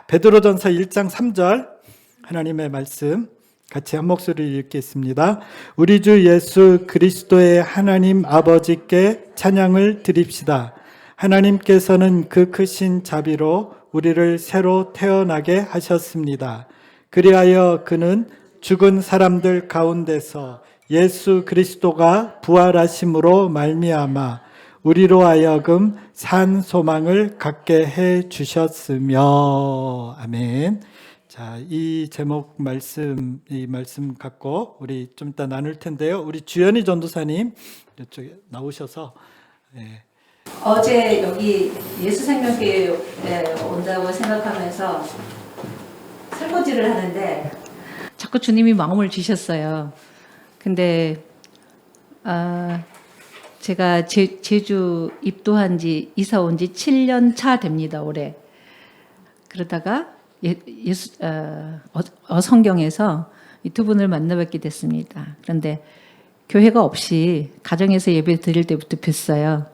베드로전서 1장 3절 하나님의 말씀 같이 한 목소리로 읽겠습니다. 우리 주 예수 그리스도의 하나님 아버지께 찬양을 드립시다. 하나님께서는 그 크신 자비로 우리를 새로 태어나게 하셨습니다. 그리하여 그는 죽은 사람들 가운데서 예수 그리스도가 부활하심으로 말미암아 우리로 하여금 산 소망을 갖게 해 주셨으며. 아멘. 자, 이 제목 말씀, 이 말씀 갖고 우리 좀 이따 나눌 텐데요. 우리 주연희 전도사님 이쪽에 나오셔서. 어제 여기 예수생명교회에 온다고 생각하면서 설거지를 하는데 자꾸 주님이 마음을 주셨어요. 근데 제가 제주 입도한 지, 이사 온 지 7년 차 됩니다, 올해. 그러다가 성경에서 이 두 분을 만나뵙게 됐습니다. 그런데 교회가 없이 가정에서 예배 드릴 때부터 뵀어요.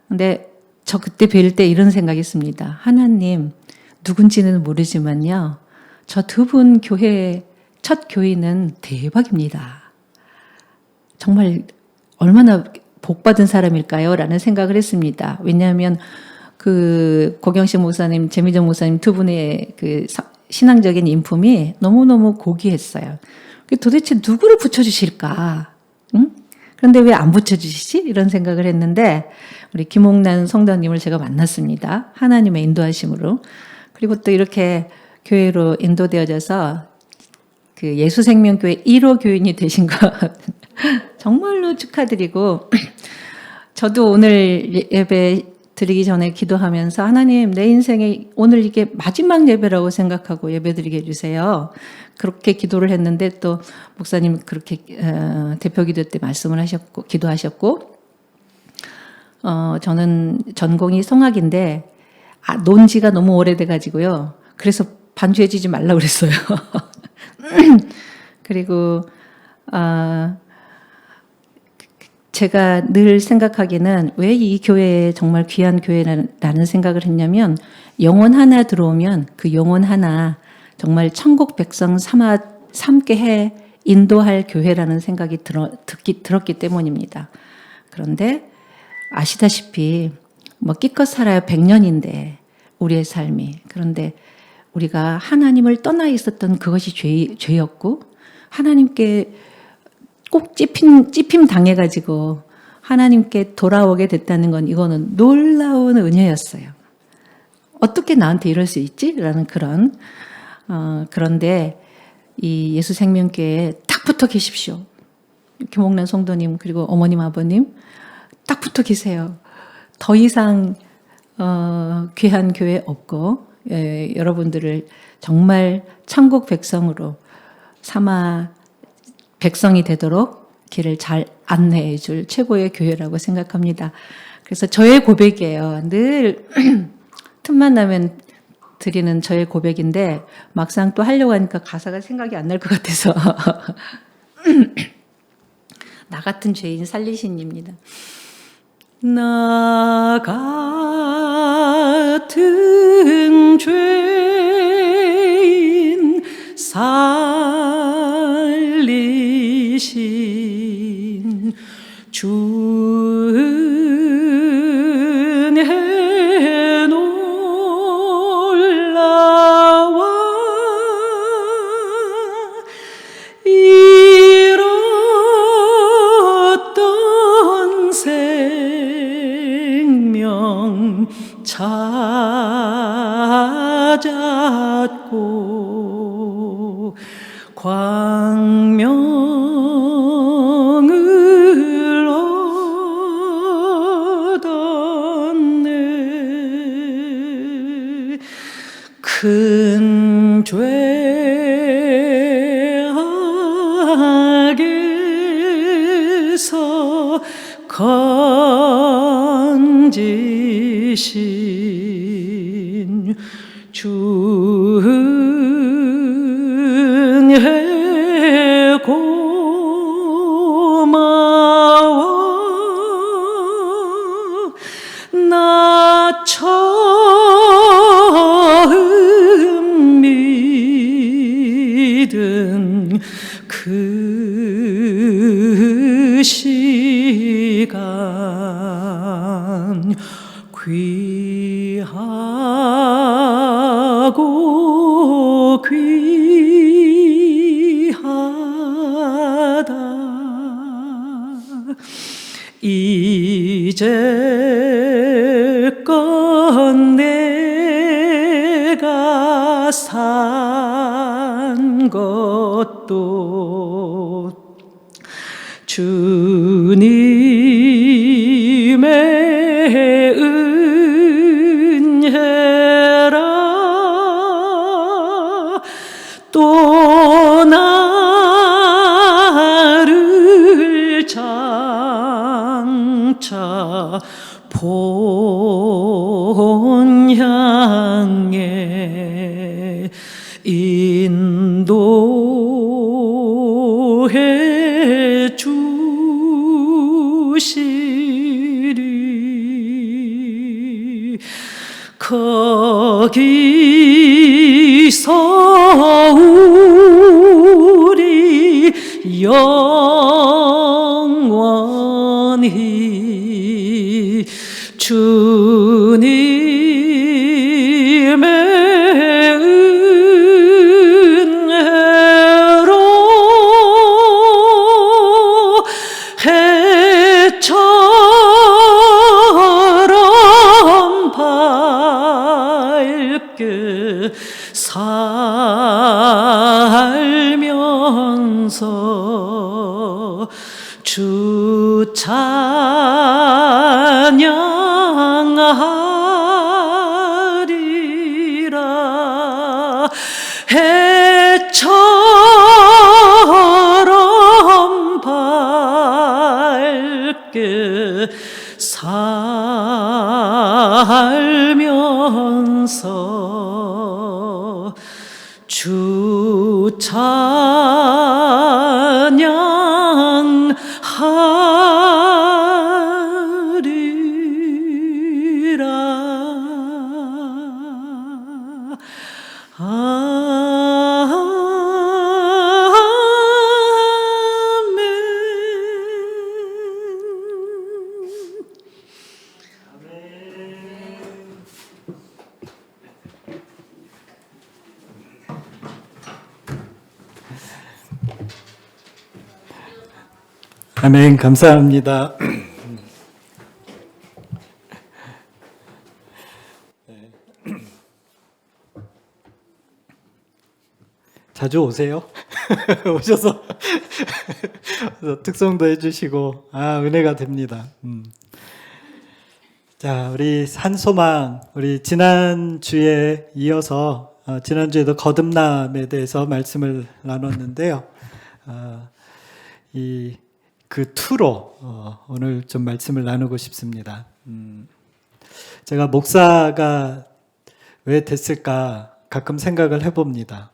근데 저 그때 뵐 때 이런 생각이 있습니다. 하나님, 누군지는 모르지만요, 저 두 분 교회, 첫 교인은 대박입니다. 정말 얼마나 복받은 사람일까요? 라는 생각을 했습니다. 왜냐하면 그 고경식 목사님, 재미정 목사님 두 분의 그 신앙적인 인품이 너무너무 고귀했어요. 도대체 누구를 붙여주실까? 응? 그런데 왜 안 붙여주시지? 이런 생각을 했는데 우리 김홍란 성도님을 제가 만났습니다. 하나님의 인도하심으로. 그리고 또 이렇게 교회로 인도되어져서 그 예수생명교회 1호 교인이 되신 것 정말로 축하드리고, 저도 오늘 예배 드리기 전에 기도하면서 하나님, 내 인생에 오늘 이게 마지막 예배라고 생각하고 예배 드리게 해주세요. 그렇게 기도를 했는데 또 목사님 그렇게 대표 기도 때 말씀을 하셨고 기도하셨고, 저는 전공이 성악인데 논지가 너무 오래돼가지고요. 그래서 반주해지지 말라고 그랬어요. 그리고 제가 늘 생각하기는 왜 이 교회에 정말 귀한 교회라는 생각을 했냐면, 영혼 하나 들어오면 그 영혼 하나 정말 천국 백성 삼게 해 인도할 교회라는 생각이 들었기 때문입니다. 그런데 아시다시피 뭐 끼껏 살아야 100년인데 우리의 삶이, 그런데 우리가 하나님을 떠나 있었던 그것이 죄였고, 하나님께 꼭 찝힘 당해가지고 하나님께 돌아오게 됐다는 건, 이거는 놀라운 은혜였어요. 어떻게 나한테 이럴 수 있지? 라는 그런 그런데 이 예수생명교회에 딱 붙어 계십시오. 김홍란 성도님 그리고 어머님 아버님 딱 붙어 계세요. 더 이상 귀한 교회 없고, 여러분들을 정말 천국 백성으로 삼아 백성이 되도록 길을 잘 안내해 줄 최고의 교회라고 생각합니다. 그래서 저의 고백이에요. 늘 틈만 나면 드리는 저의 고백인데 막상 또 하려고 하니까 가사가 생각이 안 날 것 같아서 나 같은 죄인 살리신입니다. 나 같은 죄인 살리신 주 은혜 놀라워 잃었던 생명 찾았고 광명을 얻었네. 큰 죄악에서 건지신 주 은혜 고마워. 나 처음 내가 산 것도 주님의 은혜라. 또 나를 장차 본향에 인도해 주시리. 거기서 우리 영원히 주님의 은혜로 해처럼 밝게 살면서 주 찬양하리라. 해처럼 밝게 살면서 주 찬양하리라. 아멘. 감사합니다. 자주 오세요. 오셔서 특송도 해주시고 은혜가 됩니다. 자, 우리 산소망, 우리 지난주에 이어서 지난주에도 거듭남에 대해서 말씀을 나눴는데요. 그 투로 오늘 좀 말씀을 나누고 싶습니다. 제가 목사가 왜 됐을까 가끔 생각을 해봅니다.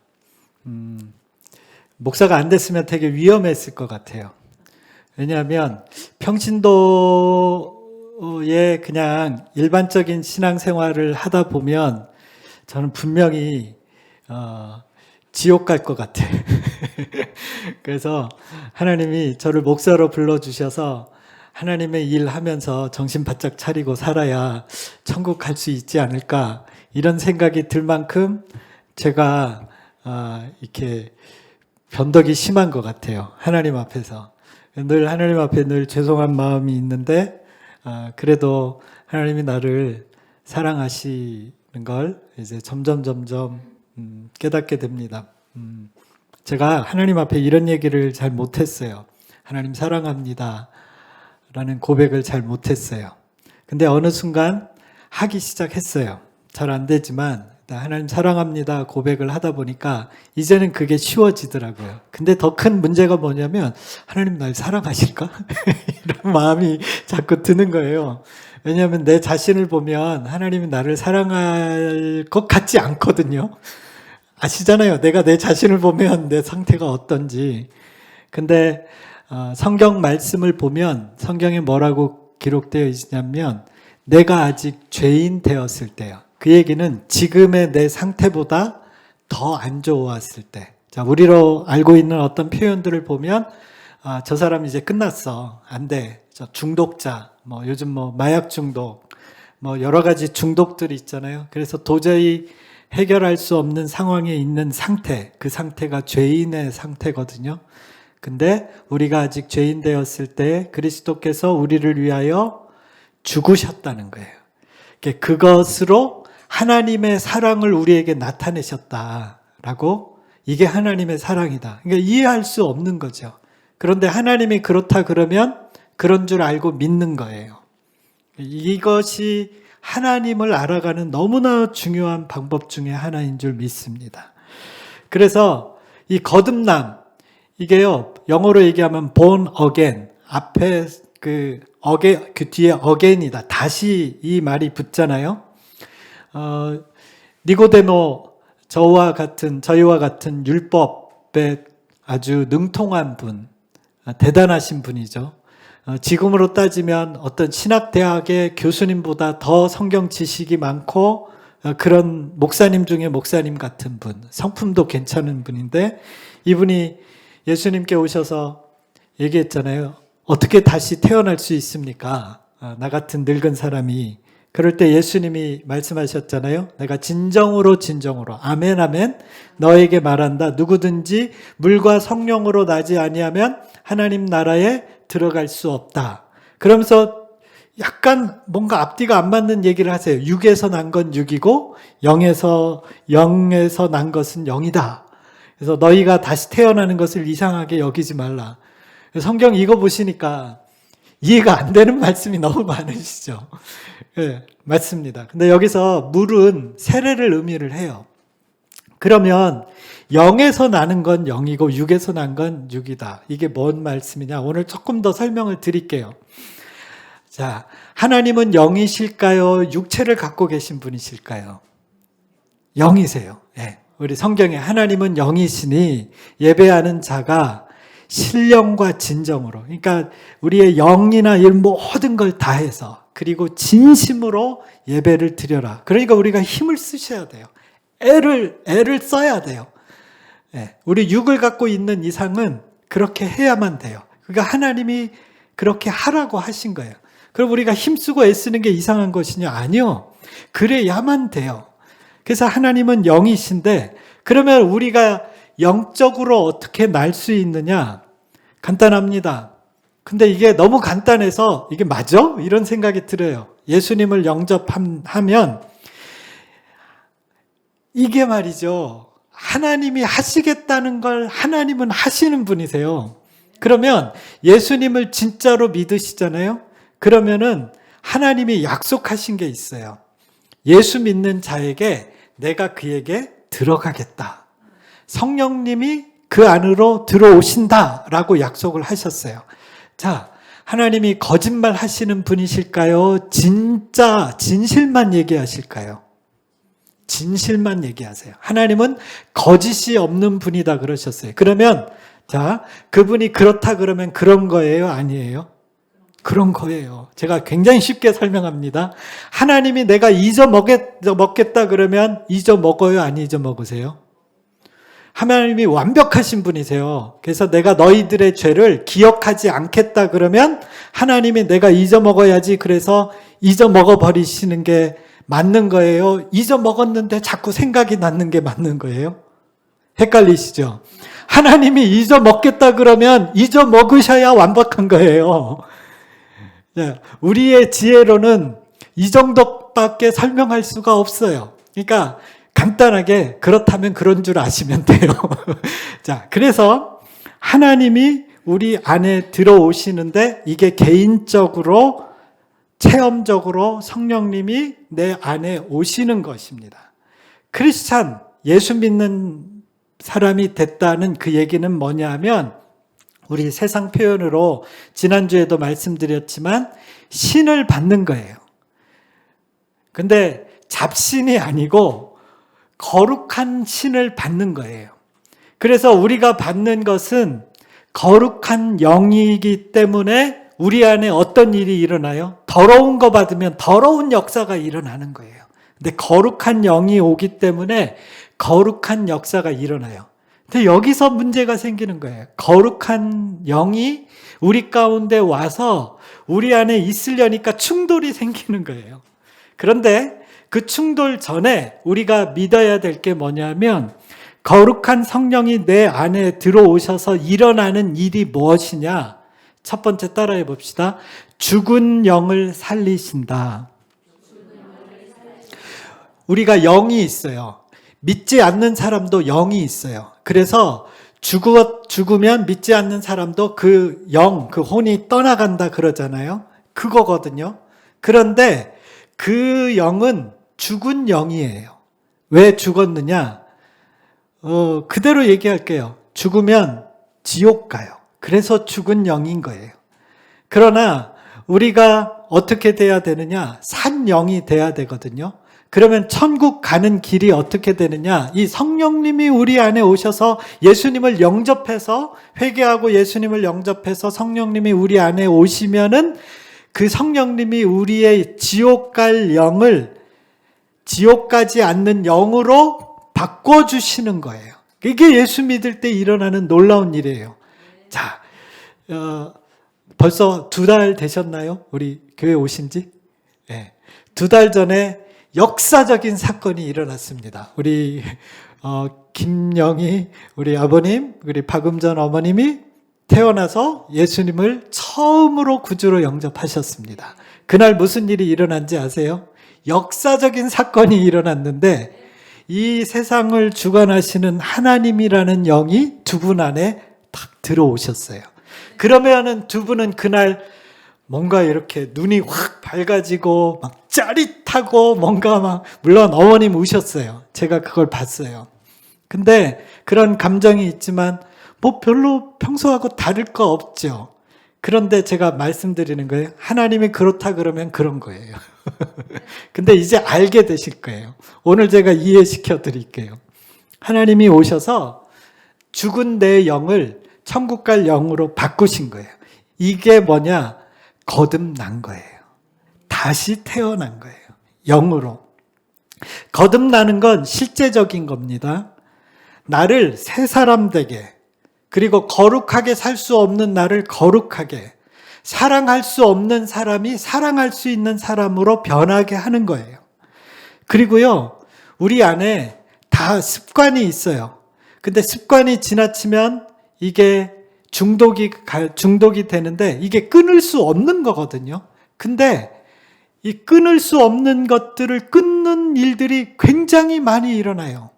목사가 안 됐으면 되게 위험했을 것 같아요. 왜냐하면 평신도에 그냥 일반적인 신앙생활을 하다 보면 저는 분명히 지옥 갈 것 같아. 그래서 하나님이 저를 목사로 불러주셔서 하나님의 일 하면서 정신 바짝 차리고 살아야 천국 갈 수 있지 않을까, 이런 생각이 들 만큼 제가 이렇게 변덕이 심한 것 같아요. 하나님 앞에서. 늘 하나님 앞에 늘 죄송한 마음이 있는데 그래도 하나님이 나를 사랑하시는 걸 이제 점점 깨닫게 됩니다. 제가 하나님 앞에 이런 얘기를 잘 못했어요. 하나님 사랑합니다 라는 고백을 잘 못했어요. 근데 어느 순간 하기 시작했어요. 잘 안 되지만 하나님 사랑합니다 고백을 하다 보니까 이제는 그게 쉬워지더라고요. 근데 더 큰 문제가 뭐냐면 하나님 날 사랑하실까? 이런 마음이 자꾸 드는 거예요. 왜냐하면 내 자신을 보면 하나님이 나를 사랑할 것 같지 않거든요. 아시잖아요. 내가 내 자신을 보면 내 상태가 어떤지. 근데 성경 말씀을 보면 성경에 뭐라고 기록되어 있냐면 내가 아직 죄인 되었을 때요. 그 얘기는 지금의 내 상태보다 더 안 좋았을 때. 자, 우리로 알고 있는 어떤 표현들을 보면 저 사람 이제 끝났어. 안 돼. 저 중독자, 요즘 마약 중독, 여러 가지 중독들이 있잖아요. 그래서 도저히 해결할 수 없는 상황에 있는 상태, 그 상태가 죄인의 상태거든요. 근데 우리가 아직 죄인 되었을 때 그리스도께서 우리를 위하여 죽으셨다는 거예요. 그것으로 하나님의 사랑을 우리에게 나타내셨다라고, 이게 하나님의 사랑이다. 그러니까 이해할 수 없는 거죠. 그런데 하나님이 그렇다 그러면 그런 줄 알고 믿는 거예요. 이것이 하나님을 알아가는 너무나 중요한 방법 중에 하나인 줄 믿습니다. 그래서 이 거듭남, 이게요, 영어로 얘기하면 born again, 앞에 그 뒤에 again이다, 다시 이 말이 붙잖아요. 니고데모, 저희와 같은 율법에 아주 능통한 분, 대단하신 분이죠. 지금으로 따지면 어떤 신학대학의 교수님보다 더 성경 지식이 많고 그런 목사님 중에 목사님 같은 분, 성품도 괜찮은 분인데, 이분이 예수님께 오셔서 얘기했잖아요. 어떻게 다시 태어날 수 있습니까? 나 같은 늙은 사람이. 그럴 때 예수님이 말씀하셨잖아요. 내가 진정으로 아멘 아멘 너에게 말한다. 누구든지 물과 성령으로 나지 아니하면 하나님 나라에 들어갈 수 없다. 그러면서 약간 뭔가 앞뒤가 안 맞는 얘기를 하세요. 육에서 난 건 육이고 영에서 난 것은 영이다. 그래서 너희가 다시 태어나는 것을 이상하게 여기지 말라. 성경 이거 보시니까 이해가 안 되는 말씀이 너무 많으시죠. 네, 맞습니다. 근데 여기서 물은 세례를 의미를 해요. 그러면 영에서 나는 건 영이고 육에서 난 건 육이다. 이게 뭔 말씀이냐? 오늘 조금 더 설명을 드릴게요. 자, 하나님은 영이실까요? 육체를 갖고 계신 분이실까요? 영이세요. 네. 우리 성경에 하나님은 영이시니 예배하는 자가 신령과 진정으로, 그러니까 우리의 영이나 이런 모든 걸 다해서, 그리고 진심으로 예배를 드려라. 그러니까 우리가 힘을 쓰셔야 돼요. 애를 써야 돼요. 네. 우리 육을 갖고 있는 이상은 그렇게 해야만 돼요. 그러니까 하나님이 그렇게 하라고 하신 거예요. 그럼 우리가 힘쓰고 애쓰는 게 이상한 것이냐? 아니요. 그래야만 돼요. 그래서 하나님은 영이신데, 그러면 우리가 영적으로 어떻게 날 수 있느냐? 간단합니다. 근데 이게 너무 간단해서 이게 맞아? 이런 생각이 들어요. 예수님을 영접하면 이게 말이죠. 하나님이 하시겠다는 걸 하나님은 하시는 분이세요. 그러면 예수님을 진짜로 믿으시잖아요. 그러면은 하나님이 약속하신 게 있어요. 예수 믿는 자에게 내가 그에게 들어가겠다. 성령님이 그 안으로 들어오신다라고 약속을 하셨어요. 자, 하나님이 거짓말 하시는 분이실까요? 진짜 진실만 얘기하실까요? 진실만 얘기하세요. 하나님은 거짓이 없는 분이다 그러셨어요. 그러면 자, 그분이 그렇다 그러면 그런 거예요? 아니에요? 그런 거예요. 제가 굉장히 쉽게 설명합니다. 하나님이 내가 잊어먹겠다 그러면 잊어먹어요? 안 잊어먹으세요? 하나님이 완벽하신 분이세요. 그래서 내가 너희들의 죄를 기억하지 않겠다 그러면 하나님이 내가 잊어먹어야지, 그래서 잊어먹어 버리시는 게 맞는 거예요? 잊어먹었는데 자꾸 생각이 나는 게 맞는 거예요? 헷갈리시죠? 하나님이 잊어먹겠다 그러면 잊어먹으셔야 완벽한 거예요. 우리의 지혜로는 이 정도밖에 설명할 수가 없어요. 그러니까 간단하게 그렇다면 그런 줄 아시면 돼요. 자, 그래서 하나님이 우리 안에 들어오시는데 이게 개인적으로, 체험적으로 성령님이 내 안에 오시는 것입니다. 크리스찬, 예수 믿는 사람이 됐다는 그 얘기는 뭐냐면, 우리 세상 표현으로 지난주에도 말씀드렸지만 신을 받는 거예요. 근데 잡신이 아니고 거룩한 신을 받는 거예요. 그래서 우리가 받는 것은 거룩한 영이기 때문에 우리 안에 어떤 일이 일어나요? 더러운 거 받으면 더러운 역사가 일어나는 거예요. 근데 거룩한 영이 오기 때문에 거룩한 역사가 일어나요. 근데 여기서 문제가 생기는 거예요. 거룩한 영이 우리 가운데 와서 우리 안에 있으려니까 충돌이 생기는 거예요. 그런데 그 충돌 전에 우리가 믿어야 될 게 뭐냐면, 거룩한 성령이 내 안에 들어오셔서 일어나는 일이 무엇이냐? 첫 번째 따라해 봅시다. 죽은 영을 살리신다. 우리가 영이 있어요. 믿지 않는 사람도 영이 있어요. 그래서 죽으면 믿지 않는 사람도 그 영, 그 혼이 떠나간다 그러잖아요. 그거거든요. 그런데 그 영은 죽은 영이에요. 왜 죽었느냐? 그대로 얘기할게요. 죽으면 지옥 가요. 그래서 죽은 영인 거예요. 그러나 우리가 어떻게 돼야 되느냐? 산 영이 돼야 되거든요. 그러면 천국 가는 길이 어떻게 되느냐? 이 성령님이 우리 안에 오셔서 예수님을 영접해서 회개하고 예수님을 영접해서 성령님이 우리 안에 오시면은 그 성령님이 우리의 지옥 갈 영을 지옥 가지 않는 영으로 바꿔주시는 거예요. 이게 예수 믿을 때 일어나는 놀라운 일이에요. 자, 벌써 2달 되셨나요? 우리 교회 오신 지? 네. 2달 전에 역사적인 사건이 일어났습니다. 우리 김영희 우리 아버님, 우리 박음전 어머님이 태어나서 예수님을 처음으로 구주로 영접하셨습니다. 그날 무슨 일이 일어난지 아세요? 역사적인 사건이 일어났는데 이 세상을 주관하시는 하나님이라는 영이 두 분 안에 딱 들어오셨어요. 그러면은 두 분은 그날 뭔가 이렇게 눈이 확 밝아지고 막 짜릿하고 뭔가 막 물론 어머님 우셨어요. 제가 그걸 봤어요. 근데 그런 감정이 있지만 뭐 별로 평소하고 다를 거 없죠. 그런데 제가 말씀드리는 거예요. 하나님이 그렇다 그러면 그런 거예요. 근데 이제 알게 되실 거예요. 오늘 제가 이해시켜 드릴게요. 하나님이 오셔서 죽은 내 영을 천국 갈 영으로 바꾸신 거예요. 이게 뭐냐? 거듭난 거예요. 다시 태어난 거예요. 영으로. 거듭나는 건 실제적인 겁니다. 나를 새 사람 되게, 그리고 거룩하게 살 수 없는 나를 거룩하게, 사랑할 수 없는 사람이 사랑할 수 있는 사람으로 변하게 하는 거예요. 그리고요, 우리 안에 다 습관이 있어요. 근데 습관이 지나치면 이게 중독이 되는데 이게 끊을 수 없는 거거든요. 근데 이 끊을 수 없는 것들을 끊는 일들이 굉장히 많이 일어나요.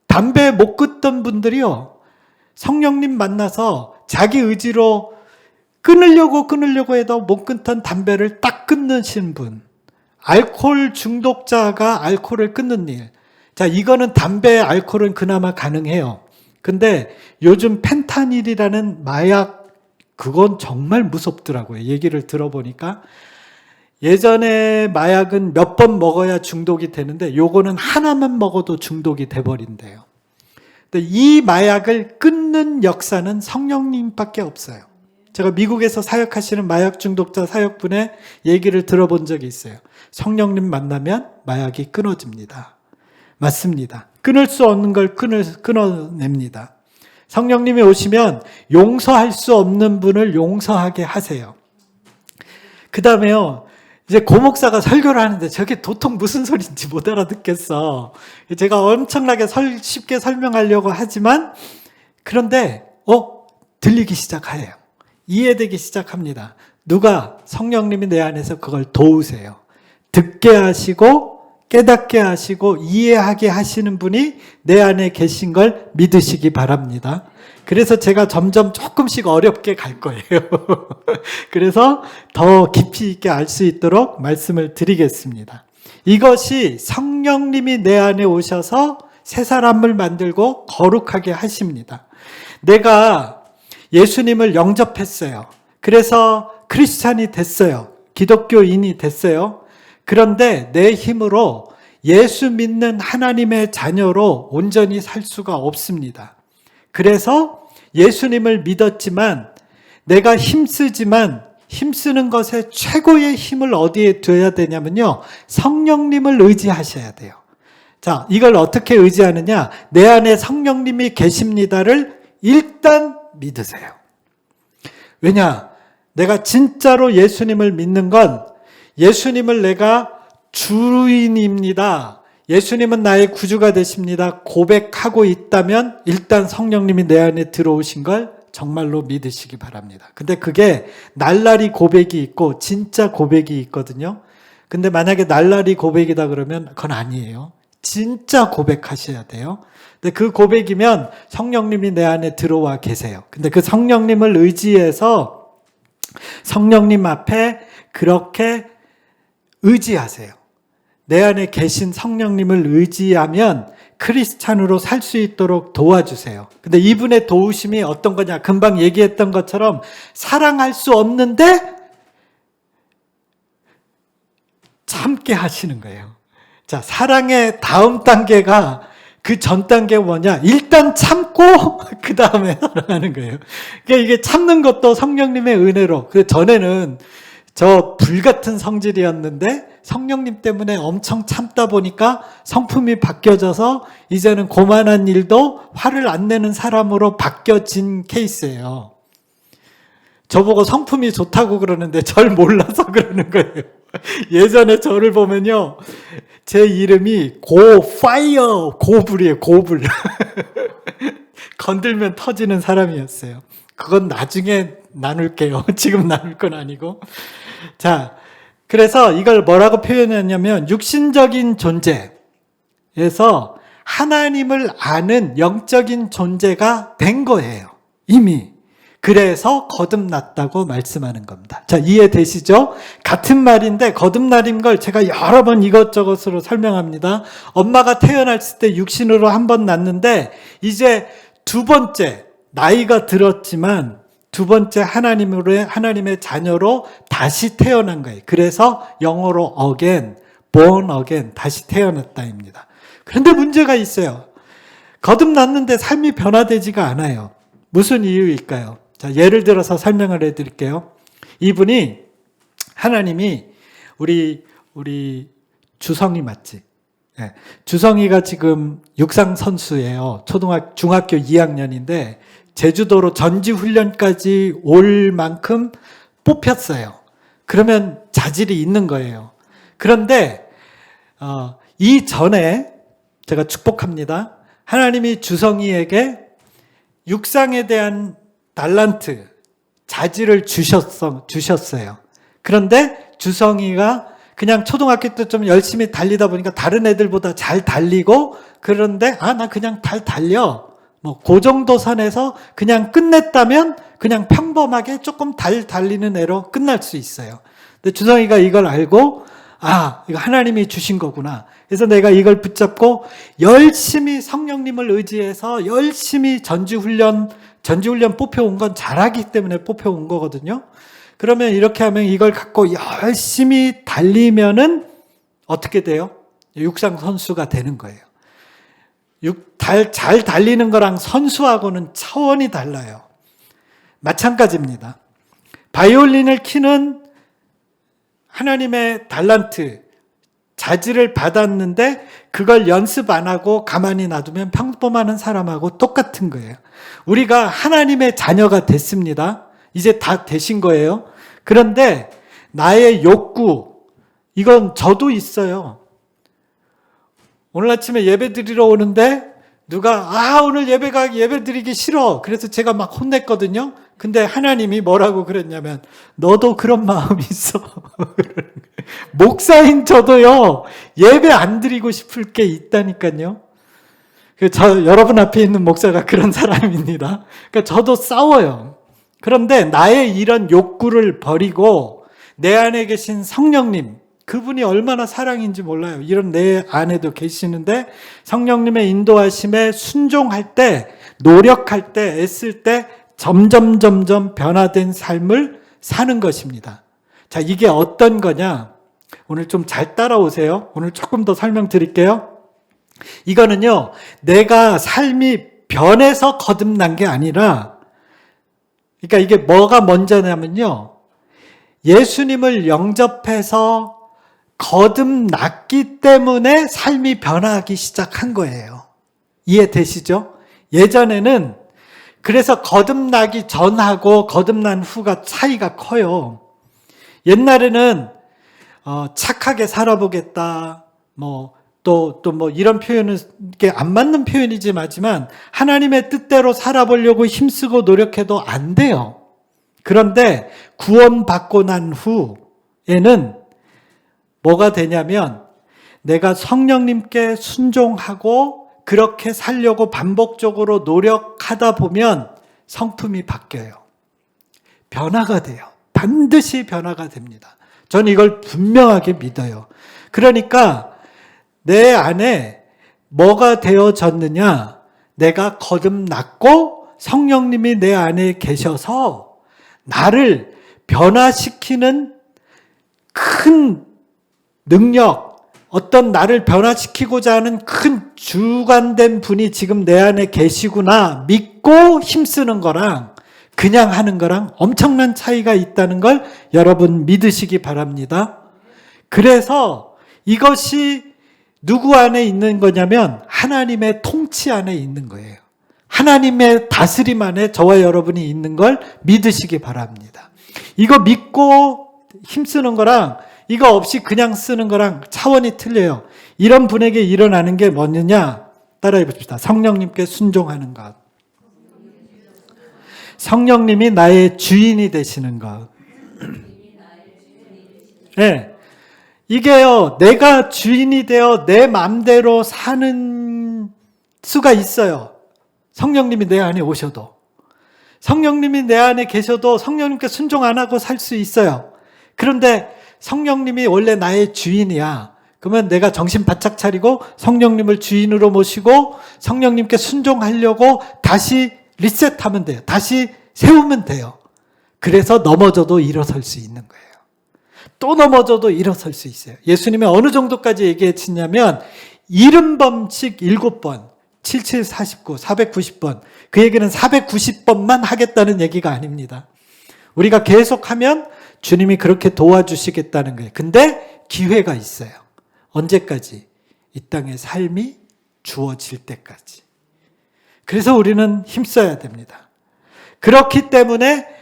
담배 못 끊던 분들이요, 성령님 만나서 자기 의지로 끊으려고 해도 못 끊던 담배를 딱 끊으신 분, 알코올 중독자가 알코올을 끊는 일. 자, 이거는 담배, 알코올은 그나마 가능해요. 근데 요즘 펜타닐이라는 마약, 그건 정말 무섭더라고요. 얘기를 들어보니까. 예전에 마약은 몇 번 먹어야 중독이 되는데 요거는 하나만 먹어도 중독이 돼버린대요. 근데 이 마약을 끊는 역사는 성령님밖에 없어요. 제가 미국에서 사역하시는 마약 중독자 사역분의 얘기를 들어본 적이 있어요. 성령님 만나면 마약이 끊어집니다. 맞습니다. 끊을 수 없는 걸 끊어냅니다. 성령님이 오시면 용서할 수 없는 분을 용서하게 하세요. 그 다음에요, 이제 고목사가 설교를 하는데 저게 도통 무슨 소리인지 못 알아듣겠어. 제가 엄청나게 쉽게 설명하려고 하지만, 그런데 들리기 시작해요. 이해되기 시작합니다. 누가 성령님이 내 안에서 그걸 도우세요. 듣게 하시고 깨닫게 하시고 이해하게 하시는 분이 내 안에 계신 걸 믿으시기 바랍니다. 그래서 제가 점점 조금씩 어렵게 갈 거예요. 그래서 더 깊이 있게 알 수 있도록 말씀을 드리겠습니다. 이것이 성령님이 내 안에 오셔서 새 사람을 만들고 거룩하게 하십니다. 내가 예수님을 영접했어요. 그래서 크리스찬이 됐어요. 기독교인이 됐어요. 그런데 내 힘으로 예수 믿는 하나님의 자녀로 온전히 살 수가 없습니다. 그래서 예수님을 믿었지만 내가 힘쓰지만 힘쓰는 것에 최고의 힘을 어디에 둬야 되냐면요, 성령님을 의지하셔야 돼요. 자, 이걸 어떻게 의지하느냐? 내 안에 성령님이 계십니다를 일단 믿으세요. 왜냐? 내가 진짜로 예수님을 믿는 건 예수님을 내가 주인입니다, 예수님은 나의 구주가 되십니다 고백하고 있다면 일단 성령님이 내 안에 들어오신 걸 정말로 믿으시기 바랍니다. 근데 그게 날라리 고백이 있고 진짜 고백이 있거든요. 근데 만약에 날라리 고백이다 그러면 그건 아니에요. 진짜 고백하셔야 돼요. 근데 그 고백이면 성령님이 내 안에 들어와 계세요. 근데 그 성령님을 의지해서 성령님 앞에 그렇게 의지하세요. 내 안에 계신 성령님을 의지하면 크리스찬으로 살 수 있도록 도와주세요. 근데 이분의 도우심이 어떤 거냐? 금방 얘기했던 것처럼 사랑할 수 없는데 참게 하시는 거예요. 자, 사랑의 다음 단계가 그 전 단계가 뭐냐? 일단 참고 그 다음에 사랑하는 거예요. 그러니까 이게 참는 것도 성령님의 은혜로. 그 전에는 저 불같은 성질이었는데 성령님 때문에 엄청 참다 보니까 성품이 바뀌어져서 이제는 고만한 일도 화를 안 내는 사람으로 바뀌어진 케이스예요. 저보고 성품이 좋다고 그러는데 절 몰라서 그러는 거예요. 예전에 저를 보면요, 제 이름이 파이어, 고불이에요, 고불. 건들면 터지는 사람이었어요. 그건 나중에 나눌게요. 지금 나눌 건 아니고. 자, 그래서 이걸 뭐라고 표현했냐면 육신적인 존재에서 하나님을 아는 영적인 존재가 된 거예요. 이미. 그래서 거듭났다고 말씀하는 겁니다. 자, 이해되시죠? 같은 말인데 거듭날인 걸 제가 여러 번 이것저것으로 설명합니다. 엄마가 태어났을 때 육신으로 한 번 낳는데 이제 두 번째, 나이가 들었지만 두 번째 하나님의 자녀로 다시 태어난 거예요. 그래서 영어로 again, born again, 다시 태어났다입니다. 그런데 문제가 있어요. 거듭났는데 삶이 변화되지가 않아요. 무슨 이유일까요? 자, 예를 들어서 설명을 해드릴게요. 이분이, 하나님이 우리 주성이 맞지? 네. 주성이가 지금 육상 선수예요. 중학교 2학년인데 제주도로 전지훈련까지 올 만큼 뽑혔어요. 그러면 자질이 있는 거예요. 그런데 이전에 제가 축복합니다. 하나님이 주성이에게 육상에 대한 달란트, 자질을 주셨어요. 그런데 주성이가 그냥 초등학교 때 좀 열심히 달리다 보니까 다른 애들보다 잘 달리고, 그런데 나 그냥 잘 달려. 그 정도 선에서 그냥 끝냈다면 그냥 평범하게 조금 달리는 애로 끝날 수 있어요. 근데 주성이가 이걸 알고, 이거 하나님이 주신 거구나. 그래서 내가 이걸 붙잡고 열심히 성령님을 의지해서 열심히 전지훈련 뽑혀온 건 잘하기 때문에 뽑혀온 거거든요. 그러면 이렇게 하면 이걸 갖고 열심히 달리면은 어떻게 돼요? 육상 선수가 되는 거예요. 잘 달리는 거랑 선수하고는 차원이 달라요. 마찬가지입니다. 바이올린을 키는 하나님의 달란트, 자질을 받았는데 그걸 연습 안 하고 가만히 놔두면 평범한 사람하고 똑같은 거예요. 우리가 하나님의 자녀가 됐습니다. 이제 다 되신 거예요. 그런데 나의 욕구, 이건 저도 있어요. 오늘 아침에 예배 드리러 오는데 누가 오늘 예배 드리기 싫어. 그래서 제가 막 혼냈거든요. 근데 하나님이 뭐라고 그랬냐면 너도 그런 마음이 있어. 목사인 저도요, 예배 안 드리고 싶을 게 있다니까요. 여러분 앞에 있는 목사가 그런 사람입니다. 그러니까 저도 싸워요. 그런데 나의 이런 욕구를 버리고 내 안에 계신 성령님, 그분이 얼마나 사랑인지 몰라요. 이런 내 안에도 계시는데 성령님의 인도하심에 순종할 때, 노력할 때, 애쓸 때 점점 변화된 삶을 사는 것입니다. 자, 이게 어떤 거냐? 오늘 좀 잘 따라오세요. 오늘 조금 더 설명드릴게요. 이거는요, 내가 삶이 변해서 거듭난 게 아니라, 그러니까 이게 뭐가 먼저냐면요, 예수님을 영접해서 거듭났기 때문에 삶이 변화하기 시작한 거예요. 이해되시죠? 예전에는 그래서 거듭나기 전하고 거듭난 후가 차이가 커요. 옛날에는 착하게 살아보겠다, 또 이런 표현은 이게 안 맞는 표현이지만 하나님의 뜻대로 살아보려고 힘쓰고 노력해도 안 돼요. 그런데 구원받고 난 후에는 뭐가 되냐면 내가 성령님께 순종하고 그렇게 살려고 반복적으로 노력하다 보면 성품이 바뀌어요. 변화가 돼요. 반드시 변화가 됩니다. 저는 이걸 분명하게 믿어요. 그러니까 내 안에 뭐가 되어졌느냐? 내가 거듭났고 성령님이 내 안에 계셔서 나를 변화시키는 큰 능력, 어떤 나를 변화시키고자 하는 큰 주관된 분이 지금 내 안에 계시구나 믿고 힘쓰는 거랑 그냥 하는 거랑 엄청난 차이가 있다는 걸 여러분 믿으시기 바랍니다. 그래서 이것이 누구 안에 있는 거냐면 하나님의 통치 안에 있는 거예요. 하나님의 다스림 안에 저와 여러분이 있는 걸 믿으시기 바랍니다. 이거 믿고 힘쓰는 거랑 이거 없이 그냥 쓰는 거랑 차원이 틀려요. 이런 분에게 일어나는 게 뭐느냐? 따라해 봅시다. 성령님께 순종하는 것. 성령님이 나의 주인이 되시는 것. 네. 이게요, 내가 주인이 되어 내 마음대로 사는 수가 있어요. 성령님이 내 안에 오셔도. 성령님이 내 안에 계셔도 성령님께 순종 안 하고 살 수 있어요. 그런데 성령님이 원래 나의 주인이야. 그러면 내가 정신 바짝 차리고 성령님을 주인으로 모시고 성령님께 순종하려고 다시 리셋하면 돼요. 다시 세우면 돼요. 그래서 넘어져도 일어설 수 있는 거예요. 또 넘어져도 일어설 수 있어요. 예수님이 어느 정도까지 얘기했냐면 70번씩 7번, 77, 49, 490번. 그 얘기는 490번만 하겠다는 얘기가 아닙니다. 우리가 계속하면 주님이 그렇게 도와주시겠다는 거예요. 근데 기회가 있어요. 언제까지? 이 땅의 삶이 주어질 때까지. 그래서 우리는 힘써야 됩니다. 그렇기 때문에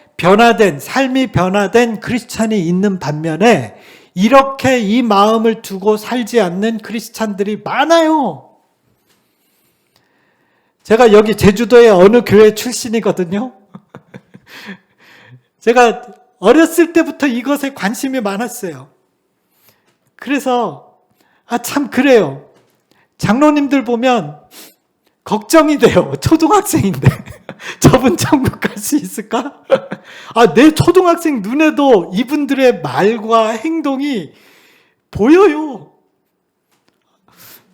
삶이 변화된 크리스찬이 있는 반면에 이렇게 이 마음을 두고 살지 않는 크리스찬들이 많아요. 제가 여기 제주도의 어느 교회 출신이거든요. 제가 어렸을 때부터 이것에 관심이 많았어요. 그래서 참 그래요. 장로님들 보면 걱정이 돼요. 초등학생인데 저분 천국 갈 수 있을까? 내 초등학생 눈에도 이분들의 말과 행동이 보여요.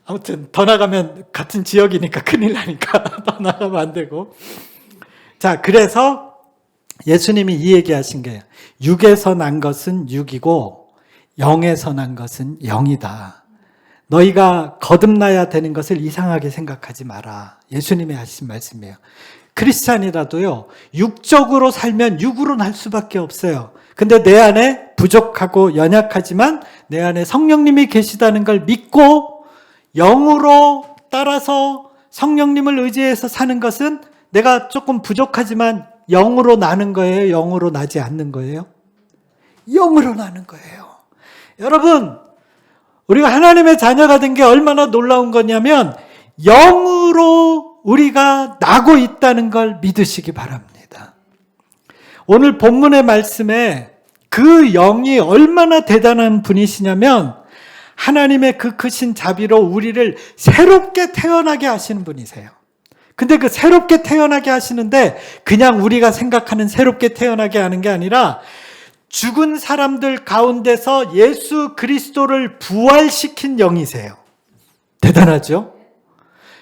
아무튼 더 나가면 같은 지역이니까 큰일 나니까 더 나가면 안 되고. 자, 그래서 예수님이 이 얘기하신 거예요. 육에서 난 것은 육이고 영에서 난 것은 영이다. 너희가 거듭나야 되는 것을 이상하게 생각하지 마라. 예수님이 하신 말씀이에요. 크리스찬이라도요, 육적으로 살면 육으로 날 수밖에 없어요. 근데 내 안에 부족하고 연약하지만 내 안에 성령님이 계시다는 걸 믿고 영으로 따라서 성령님을 의지해서 사는 것은 내가 조금 부족하지만 영으로 나는 거예요? 영으로 나지 않는 거예요? 영으로 나는 거예요. 여러분, 우리가 하나님의 자녀가 된 게 얼마나 놀라운 거냐면 영으로 우리가 나고 있다는 걸 믿으시기 바랍니다. 오늘 본문의 말씀에 그 영이 얼마나 대단한 분이시냐면 하나님의 그 크신 자비로 우리를 새롭게 태어나게 하시는 분이세요. 근데 그 새롭게 태어나게 하시는데 그냥 우리가 생각하는 새롭게 태어나게 하는 게 아니라 죽은 사람들 가운데서 예수 그리스도를 부활시킨 영이세요. 대단하죠?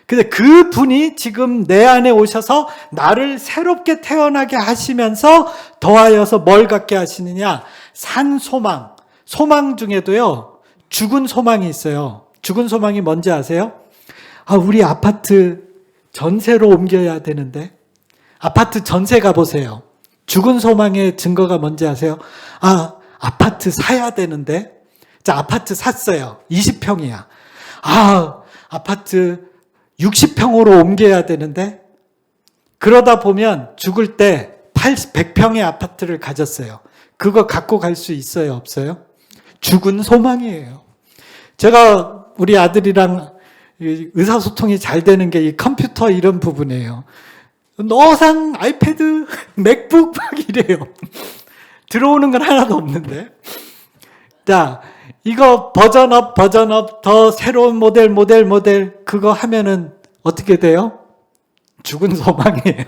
근데 그 분이 지금 내 안에 오셔서 나를 새롭게 태어나게 하시면서 더하여서 뭘 갖게 하시느냐? 산 소망. 소망 중에도요, 죽은 소망이 있어요. 죽은 소망이 뭔지 아세요? 우리 아파트 전세로 옮겨야 되는데. 아파트 전세 가보세요. 죽은 소망의 증거가 뭔지 아세요? 아파트 사야 되는데. 자, 아파트 샀어요. 20평이야. 아파트 60평으로 옮겨야 되는데. 그러다 보면 죽을 때 100평의 아파트를 가졌어요. 그거 갖고 갈 수 있어요? 없어요? 죽은 소망이에요. 제가 우리 아들이랑 의사소통이 잘 되는 게 이 컴퓨터 이런 부분이에요. 노상 아이패드, 맥북 막 이래요. 들어오는 건 하나도 없는데. 자, 이거 버전업 더 새로운 모델 그거 하면은 어떻게 돼요? 죽은 소망이에요.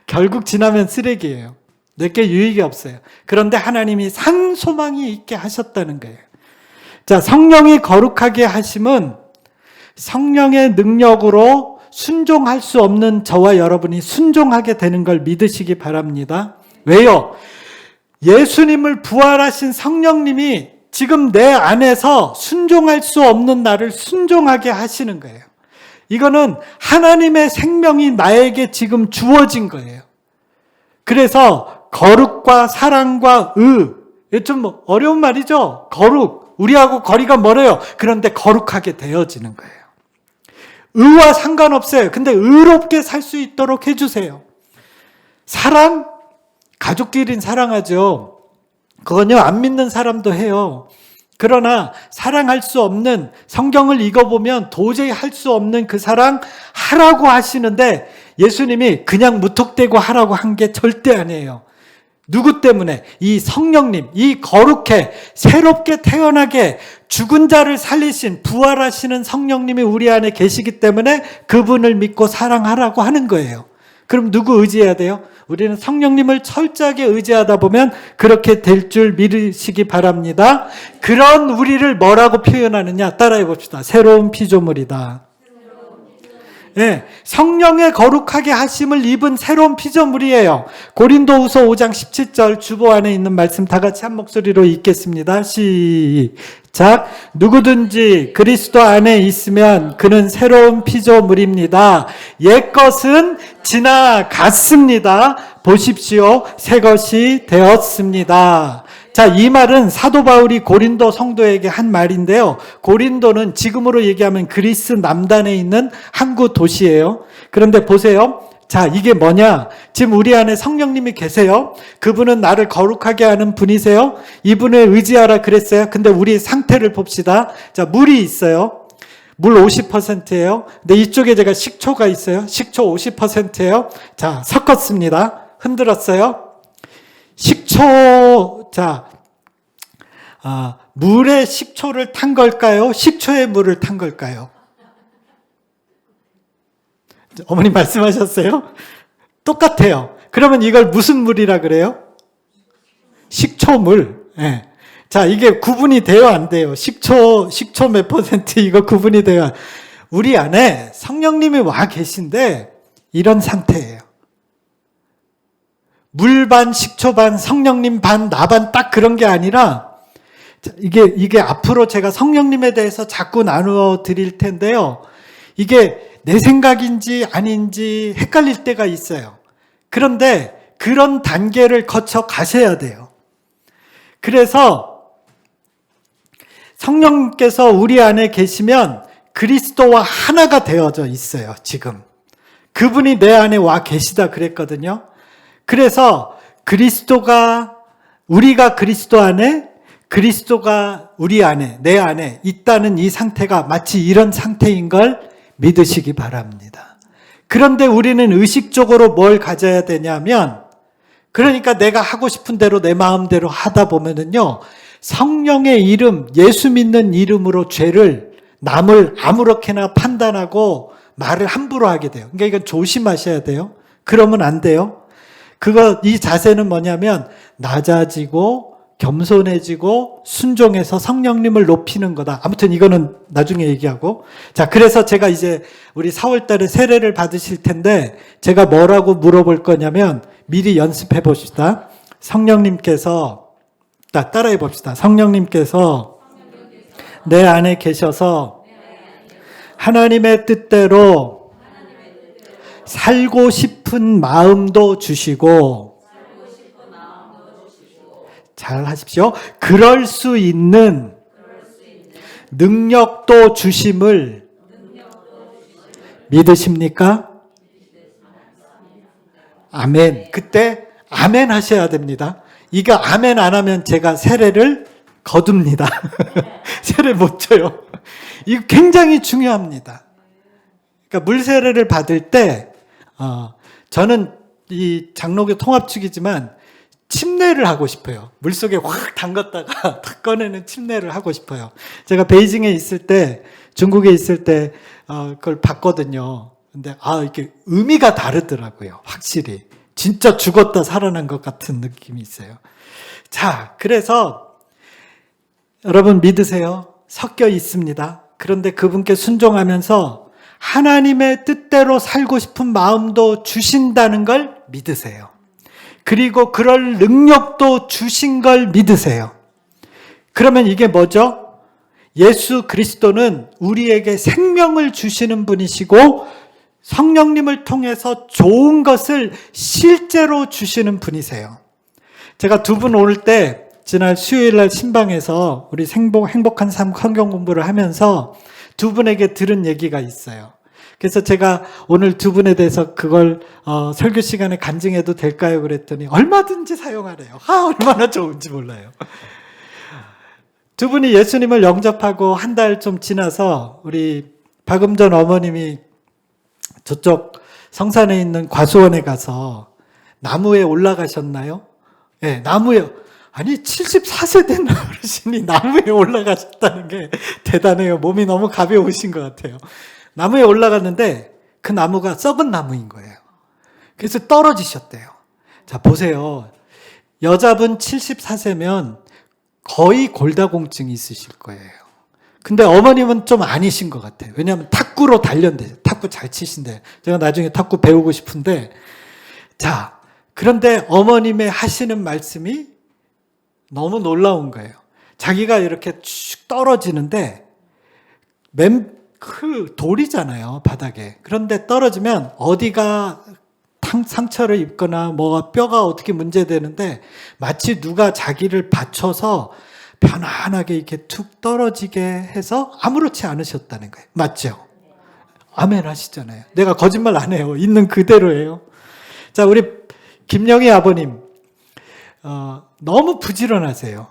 결국 지나면 쓰레기예요. 내게 유익이 없어요. 그런데 하나님이 산 소망이 있게 하셨다는 거예요. 자, 성령이 거룩하게 하심은 성령의 능력으로 순종할 수 없는 저와 여러분이 순종하게 되는 걸 믿으시기 바랍니다. 왜요? 예수님을 부활하신 성령님이 지금 내 안에서 순종할 수 없는 나를 순종하게 하시는 거예요. 이거는 하나님의 생명이 나에게 지금 주어진 거예요. 그래서 거룩과 사랑과 좀 어려운 말이죠. 거룩, 우리하고 거리가 멀어요. 그런데 거룩하게 되어지는 거예요. 의와 상관없어요. 근데 의롭게 살 수 있도록 해주세요. 사랑, 가족끼리는 사랑하죠. 그건요, 안 믿는 사람도 해요. 그러나 사랑할 수 없는, 성경을 읽어보면 도저히 할 수 없는 그 사랑 하라고 하시는데 예수님이 그냥 무턱대고 하라고 한 게 절대 아니에요. 누구 때문에? 이 성령님, 이 거룩해 새롭게 태어나게 죽은 자를 살리신 부활하시는 성령님이 우리 안에 계시기 때문에 그분을 믿고 사랑하라고 하는 거예요. 그럼 누구 의지해야 돼요? 우리는 성령님을 철저하게 의지하다 보면 그렇게 될 줄 믿으시기 바랍니다. 그런 우리를 뭐라고 표현하느냐? 따라해 봅시다. 새로운 피조물이다. 네, 성령의 거룩하게 하심을 입은 새로운 피조물이에요. 고린도후서 5장 17절 주보 안에 있는 말씀 다 같이 한 목소리로 읽겠습니다. 시작. 누구든지 그리스도 안에 있으면 그는 새로운 피조물입니다. 옛것은 지나갔습니다. 보십시오. 새것이 되었습니다. 자, 이 말은 사도 바울이 고린도 성도에게 한 말인데요. 고린도는 지금으로 얘기하면 그리스 남단에 있는 항구 도시예요. 그런데 보세요. 자, 이게 뭐냐? 지금 우리 안에 성령님이 계세요. 그분은 나를 거룩하게 하는 분이세요. 이분을 의지하라 그랬어요. 근데 우리 상태를 봅시다. 자, 물이 있어요. 물 50%예요. 근데 이쪽에 제가 식초가 있어요. 식초 50%예요. 자, 섞었습니다. 흔들었어요. 식초, 물에 식초를 탄 걸까요? 식초에 물을 탄 걸까요? 어머니 말씀하셨어요? 똑같아요. 그러면 이걸 무슨 물이라 그래요? 식초물. 네. 자, 이게 구분이 돼요, 안 돼요? 식초 몇 퍼센트 이거 구분이 돼요. 우리 안에 성령님이 와 계신데 이런 상태예요. 물 반, 식초 반, 성령님 반, 나 반 딱 그런 게 아니라 이게 앞으로 제가 성령님에 대해서 자꾸 나누어 드릴 텐데요. 이게 내 생각인지 아닌지 헷갈릴 때가 있어요. 그런데 그런 단계를 거쳐 가셔야 돼요. 그래서 성령께서 우리 안에 계시면 그리스도와 하나가 되어져 있어요, 지금. 그분이 내 안에 와 계시다 그랬거든요. 그래서 우리가 그리스도 안에, 그리스도가 우리 안에, 내 안에 있다는 이 상태가 마치 이런 상태인 걸 믿으시기 바랍니다. 그런데 우리는 의식적으로 뭘 가져야 되냐면, 그러니까 내가 하고 싶은 대로 내 마음대로 하다 보면은요, 성령의 이름, 예수 믿는 이름으로 남을 아무렇게나 판단하고 말을 함부로 하게 돼요. 그러니까 이건 조심하셔야 돼요. 그러면 안 돼요. 이 자세는 뭐냐면 낮아지고 겸손해지고 순종해서 성령님을 높이는 거다. 아무튼 이거는 나중에 얘기하고. 자, 그래서 제가 이제 우리 4월 달에 세례를 받으실 텐데 제가 뭐라고 물어볼 거냐면 미리 연습해 봅시다. 성령님께서 따라해 봅시다. 성령님께서 내 안에 계셔서 하나님의 뜻대로 살고 싶은 마음도 주시고, 잘 하십시오. 그럴 수 있는 능력도 주심을 믿으십니까? 아멘. 그때 아멘 하셔야 됩니다. 이거 아멘 안 하면 제가 세례를 거둡니다. 세례 못 줘요. 이거 굉장히 중요합니다. 그러니까 물세례를 받을 때 저는 이 장로교 통합 측이지만 침례를 하고 싶어요. 물속에 확 담갔다가 탁 꺼내는 침례를 하고 싶어요. 제가 베이징에 있을 때, 중국에 있을 때 그걸 봤거든요. 근데 이게 의미가 다르더라고요. 확실히. 진짜 죽었다 살아난 것 같은 느낌이 있어요. 자, 그래서 여러분 믿으세요. 섞여 있습니다. 그런데 그분께 순종하면서 하나님의 뜻대로 살고 싶은 마음도 주신다는 걸 믿으세요. 그리고 그럴 능력도 주신 걸 믿으세요. 그러면 이게 뭐죠? 예수 그리스도는 우리에게 생명을 주시는 분이시고 성령님을 통해서 좋은 것을 실제로 주시는 분이세요. 제가 두 분 올 때 지난 수요일날 신방에서 우리 행복한 삶 성경 공부를 하면서 두 분에게 들은 얘기가 있어요. 그래서 제가 오늘 두 분에 대해서 그걸 설교 시간에 간증해도 될까요? 그랬더니 얼마든지 사용하래요. 얼마나 좋은지 몰라요. 두 분이 예수님을 영접하고 한 달 좀 지나서 우리 박음전 어머님이 저쪽 성산에 있는 과수원에 가서 나무에 올라가셨나요? 네, 나무에. 아니 74세 된 어르신이 나무에 올라가셨다는 게 대단해요. 몸이 너무 가벼우신 것 같아요. 나무에 올라갔는데 그 나무가 썩은 나무인 거예요. 그래서 떨어지셨대요. 자, 보세요. 여자분 74세면 거의 골다공증이 있으실 거예요. 근데 어머님은 좀 아니신 것 같아요. 왜냐하면 탁구로 단련돼요. 탁구 잘 치신대. 제가 나중에 탁구 배우고 싶은데, 자, 그런데 어머님의 하시는 말씀이 너무 놀라운 거예요. 자기가 이렇게 쭉 떨어지는데 돌이잖아요, 바닥에. 그런데 떨어지면 어디가 상처를 입거나 뼈가 어떻게 문제되는데 마치 누가 자기를 받쳐서 편안하게 이렇게 툭 떨어지게 해서 아무렇지 않으셨다는 거예요. 맞죠? 아멘 하시잖아요. 내가 거짓말 안 해요. 있는 그대로예요. 자, 우리 김영희 아버님 너무 부지런하세요.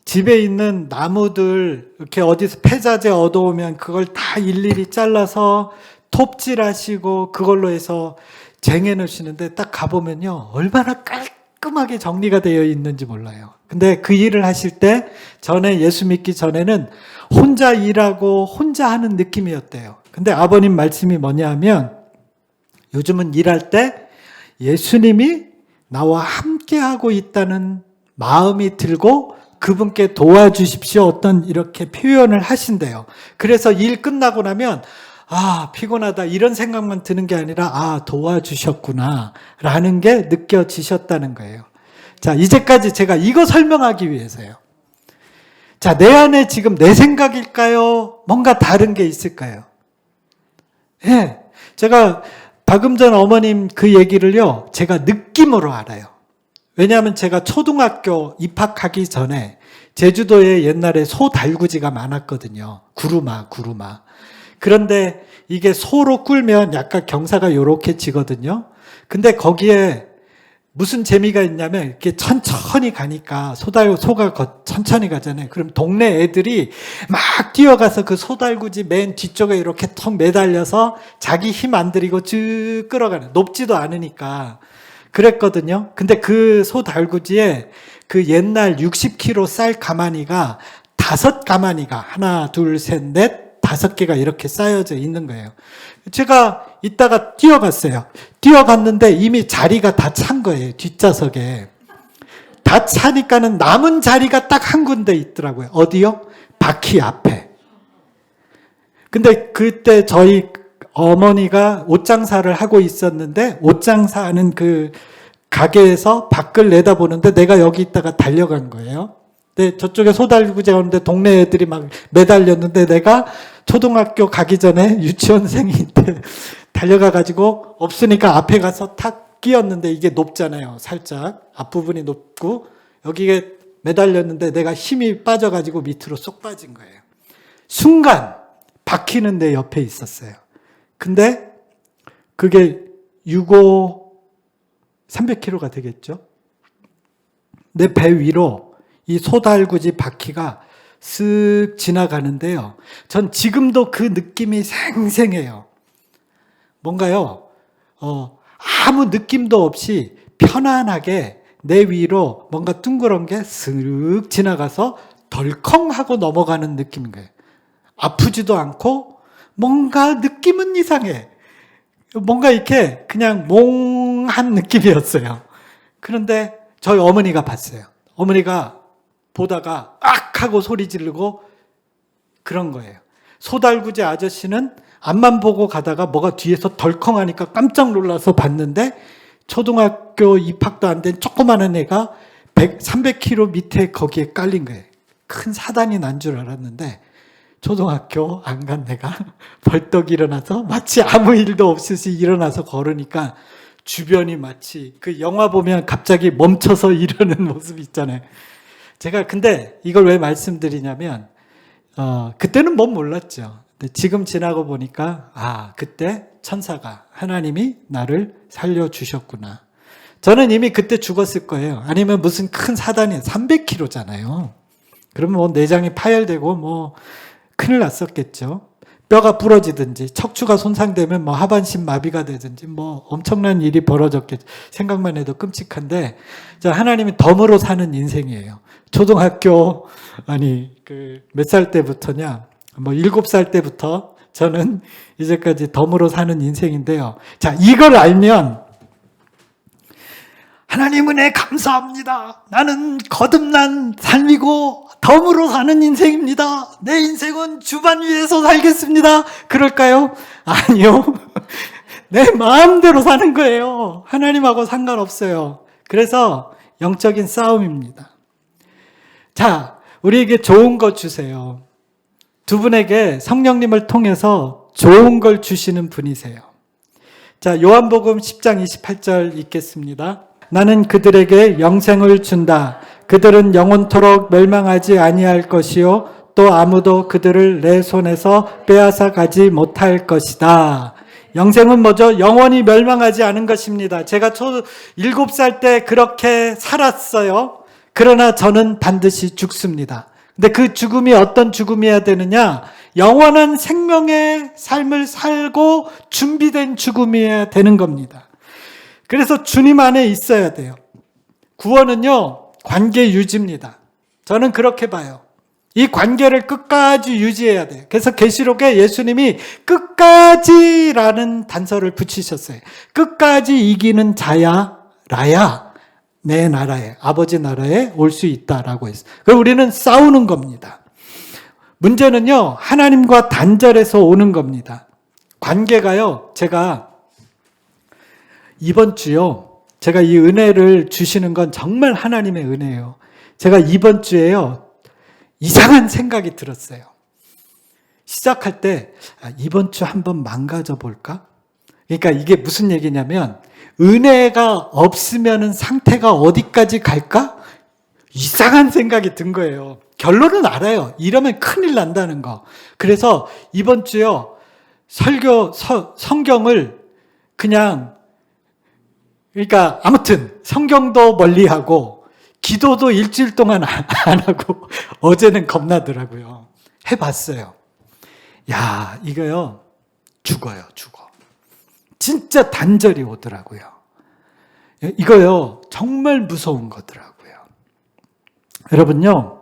집에 있는 나무들 이렇게 어디서 폐자재 얻어오면 그걸 다 일일이 잘라서 톱질하시고 그걸로 해서 쟁여 놓으시는데 딱 가보면요 얼마나 깔끔하게 정리가 되어 있는지 몰라요. 근데 그 일을 하실 때 전에 예수 믿기 전에는 혼자 일하고 혼자 하는 느낌이었대요. 근데 아버님 말씀이 뭐냐 하면 요즘은 일할 때 예수님이 나와 함께하고 있다는 마음이 들고 그분께 도와주십시오. 어떤 이렇게 표현을 하신대요. 그래서 일 끝나고 나면 피곤하다 이런 생각만 드는 게 아니라 도와주셨구나 라는 게 느껴지셨다는 거예요. 자, 이제까지 제가 이거 설명하기 위해서요. 자, 내 안에 지금 내 생각일까요? 뭔가 다른 게 있을까요? 예. 제가 박음전 어머님 그 얘기를요, 제가 느낌으로 알아요. 왜냐하면 제가 초등학교 입학하기 전에 제주도에 옛날에 소 달구지가 많았거든요. 구루마. 그런데 이게 소로 꿀면 약간 경사가 요렇게 지거든요. 근데 거기에 무슨 재미가 있냐면 이렇게 천천히 가니까 소가 천천히 가잖아요. 그럼 동네 애들이 막 뛰어가서 그 소달구지 맨 뒤쪽에 이렇게 턱 매달려서 자기 힘 안 들이고 쭉 끌어가는, 높지도 않으니까 그랬거든요. 근데 그 소달구지에 그 옛날 60kg 쌀 가마니가 5가마니가 하나, 둘, 셋, 넷, 5개가 이렇게 쌓여져 있는 거예요. 제가 이따가 뛰어갔어요. 뛰어갔는데 이미 자리가 다 찬 거예요. 뒷좌석에. 다 차니까는 남은 자리가 딱 한 군데 있더라고요. 어디요? 바퀴 앞에. 근데 그때 저희 어머니가 옷장사를 하고 있었는데 옷장사하는 그 가게에서 밖을 내다보는데 내가 여기 있다가 달려간 거예요. 근데 저쪽에 소달구지가 오는데 동네 애들이 막 매달렸는데 내가 초등학교 가기 전에 유치원생인데 달려가가지고 없으니까 앞에 가서 탁 끼었는데 이게 높잖아요. 살짝 앞부분이 높고 여기에 매달렸는데 내가 힘이 빠져가지고 밑으로 쏙 빠진 거예요. 순간 바퀴는 내 옆에 있었어요. 근데 그게 300kg가 되겠죠. 내 배 위로 이 소달구지 바퀴가 쓱 지나가는데요. 전 지금도 그 느낌이 생생해요. 뭔가요? 아무 느낌도 없이 편안하게 내 위로 뭔가 둥그런 게 슥 지나가서 덜컹하고 넘어가는 느낌인 거예요. 아프지도 않고 뭔가 느낌은 이상해. 뭔가 이렇게 그냥 몽한 느낌이었어요. 그런데 저희 어머니가 봤어요. 어머니가 보다가 악 하고 소리 지르고 그런 거예요. 소달구지 아저씨는 앞만 보고 가다가 뭐가 뒤에서 덜컹하니까 깜짝 놀라서 봤는데 초등학교 입학도 안 된 조그마한 애가 300kg 밑에 거기에 깔린 거예요. 큰 사단이 난 줄 알았는데 초등학교 안 간 애가 벌떡 일어나서 마치 아무 일도 없이 일어나서 걸으니까 주변이 마치 그 영화 보면 갑자기 멈춰서 이러는 모습 있잖아요. 제가 근데 이걸 왜 말씀드리냐면 그때는 못 몰랐죠. 근데 지금 지나고 보니까 그때 천사가 하나님이 나를 살려주셨구나. 저는 이미 그때 죽었을 거예요. 아니면 무슨 큰 사단이 300kg잖아요. 그러면 뭐 내장이 파열되고 뭐 큰일 났었겠죠. 뼈가 부러지든지 척추가 손상되면 뭐 하반신 마비가 되든지 뭐 엄청난 일이 벌어졌겠죠. 생각만 해도 끔찍한데 하나님이 덤으로 사는 인생이에요. 초등학교 몇 살 때부터냐? 뭐 7살 때부터 저는 이제까지 덤으로 사는 인생인데요. 자, 이걸 알면 하나님 은혜 감사합니다. 나는 거듭난 삶이고 덤으로 사는 인생입니다. 내 인생은 주반 위에서 살겠습니다. 그럴까요? 아니요. 내 마음대로 사는 거예요. 하나님하고 상관없어요. 그래서 영적인 싸움입니다. 자, 우리에게 좋은 거 주세요. 두 분에게 성령님을 통해서 좋은 걸 주시는 분이세요. 자, 요한복음 10장 28절 읽겠습니다. 나는 그들에게 영생을 준다. 그들은 영원토록 멸망하지 아니할 것이요 또 아무도 그들을 내 손에서 빼앗아 가지 못할 것이다. 영생은 뭐죠? 영원히 멸망하지 않은 것입니다. 제가 7살 때 그렇게 살았어요. 그러나 저는 반드시 죽습니다. 근데 그 죽음이 어떤 죽음이어야 되느냐? 영원한 생명의 삶을 살고 준비된 죽음이어야 되는 겁니다. 그래서 주님 안에 있어야 돼요. 구원은요, 관계 유지입니다. 저는 그렇게 봐요. 이 관계를 끝까지 유지해야 돼요. 그래서 계시록에 예수님이 끝까지라는 단서를 붙이셨어요. 끝까지 이기는 자야, 라야, 내 나라에, 아버지 나라에 올 수 있다라고 했어요. 그래서 우리는 싸우는 겁니다. 문제는요, 하나님과 단절해서 오는 겁니다. 관계가요, 제가 이번 주요, 제가 이 은혜를 주시는 건 정말 하나님의 은혜예요. 제가 이번 주에요, 이상한 생각이 들었어요. 시작할 때 이번 주 한번 망가져 볼까? 그러니까 이게 무슨 얘기냐면 은혜가 없으면 상태가 어디까지 갈까? 이상한 생각이 든 거예요. 결론은 알아요. 이러면 큰일 난다는 거. 그래서 이번 주요, 성경을 그냥 그러니까 아무튼 성경도 멀리하고 기도도 일주일 동안 안 하고 어제는 겁나더라고요. 해봤어요. 야, 이거요, 죽어. 진짜 단절이 오더라고요. 이거요, 정말 무서운 거더라고요. 여러분요,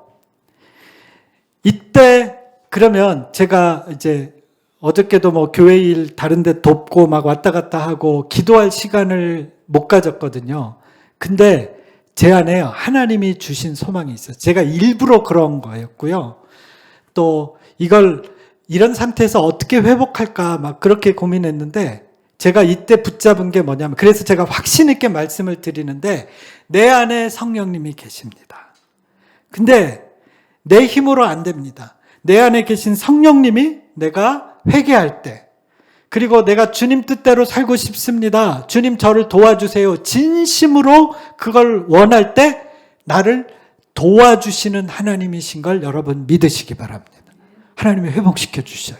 이때 그러면 제가 이제 어저께도 뭐 교회 일 다른 데 돕고 막 왔다 갔다 하고 기도할 시간을 못 가졌거든요. 근데 제 안에 하나님이 주신 소망이 있어요. 제가 일부러 그런 거였고요. 또 이런 상태에서 어떻게 회복할까 막 그렇게 고민했는데 제가 이때 붙잡은 게 뭐냐면, 그래서 제가 확신 있게 말씀을 드리는데 내 안에 성령님이 계십니다. 근데 내 힘으로 안 됩니다. 내 안에 계신 성령님이 내가 회개할 때, 그리고 내가 주님 뜻대로 살고 싶습니다. 주님 저를 도와주세요. 진심으로 그걸 원할 때 나를 도와주시는 하나님이신 걸 여러분 믿으시기 바랍니다. 하나님이 회복시켜 주셔요.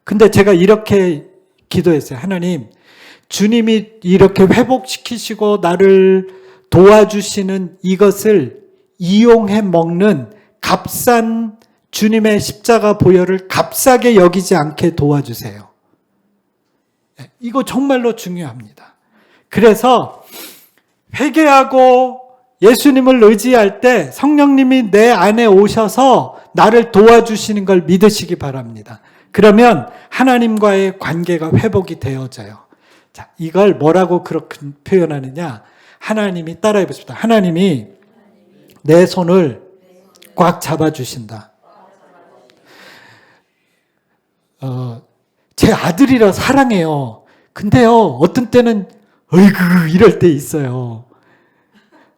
근데 제가 이렇게 기도했어요. 하나님, 주님이 이렇게 회복시키시고 나를 도와주시는 이것을 이용해 먹는 값싼 주님의 십자가 보혈을 값싸게 여기지 않게 도와주세요. 이거 정말로 중요합니다. 그래서 회개하고 예수님을 의지할 때 성령님이 내 안에 오셔서 나를 도와주시는 걸 믿으시기 바랍니다. 그러면 하나님과의 관계가 회복이 되어져요. 자, 이걸 뭐라고 그렇게 표현하느냐? 하나님이 따라해 보십시다. 하나님이 내 손을 꽉 잡아주신다. 제 아들이라 사랑해요. 근데요, 어떤 때는 어이구 이럴 때 있어요.